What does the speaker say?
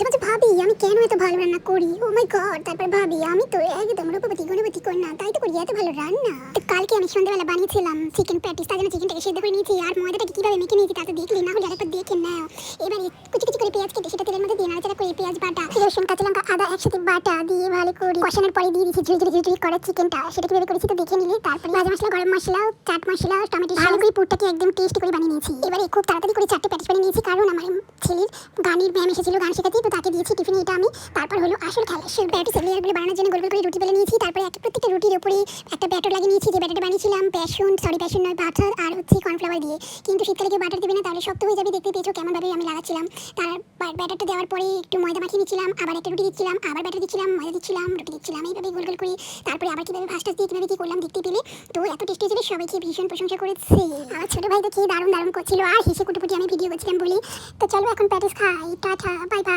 মাঝে মাঝে ভাবি আমি কেন এত ভালো রান্না করি। ও মাই গড। তারপর ভাবি আমি তো একদম রূপবতী গুণবতী কন্যা, তাই তো করি এত ভালো রান্না। তো কালকে আমি সন্ধ্যাবেলা বানিয়েছিলাম চিকেন প্যাটিস। তার জন্য চিকেনটাকে সেদ্ধ করে নিয়েছি আর ময়দাটাকে কিভাবে মেখে নিয়েছি তা তো দেখলি না, হলে আরেকবার দেখে নাও। এবারে কুচি কুচি করে পেঁয়াজ কেটে সেটা তেলের মধ্যে দিয়ে নাড়াচাড়া করে পেঁয়াজ বাটা, রসুন, কাঁচা লঙ্কা, আদা একসাথে বাটা দিয়ে ভালো করে কষানোর পরে দিয়ে দিয়েছি ঝুড়ি করা চিকেনটা। সেটা কিভাবে করেছি তো দেখে নিলে। তারপরে ভাজা মশলা, গরম মশলা, চাট মশলা, টমেটো ভালো করে পুরটাকে একদম টেস্টি করে বানিয়ে নিয়েছি। এবারে খুব তাড়াতাড়ি করে 4টে প্যাটিস বানিয়ে নিয়েছি, কারণ আমার ছেলের গানের ম্যাম এসেছিল গান শেখাতে, তো তাকে দিয়েছি টিফিনে এটা আমি। তারপর হলো আসল খেলা, সেই প্যাটিসের লেয়ারগুলো বানানোর জন্য গোল গোল করে রুটি বেলে নিয়েছি। তারপরে প্রত্যেকটা রুটির উপরে একটা ব্যাটার লাগিয়ে নিয়েছি। যে ব্যাটারটা বানিয়েছিলাম বেসন নয় বাটার আর হচ্ছে কর্নফ্লাওয়ার দিয়ে। কিন্তু শীতকালে কেউ বাটার দেবে না, তাহলে শক্ত হয়ে যাবে। দেখতে পেয়েছো কেমনভাবে আমি লাগাচ্ছিলাম। তার ব্যাটারটা দেওয়ার পরে একটু ময়দা মাখিয়ে নিচ্ছিলাম, আবার একটা রুটি দিচ্ছিলাম, আবার ব্যাটার দিচ্ছিলাম, ময়দা দিচ্ছিলাম, রুটি দিচ্ছিলাম, এইভাবে গোল গোল করে। তারপরে আবার কিভাবে ভাজটা দিয়ে কিভাবে কি করলাম দেখতে পেলে। তো এত টেস্টি হয়েছিল, সবাই খেয়ে ভীষণ প্রশংসা করেছে। আমার ছোট ভাই তো খেয়ে দারুণ করছিল আর হেসে কুটুকুটি আমি ভিডিও করছিলাম বলে। তো চলো এখন প্যাটিস খাই। Tata, bye bye.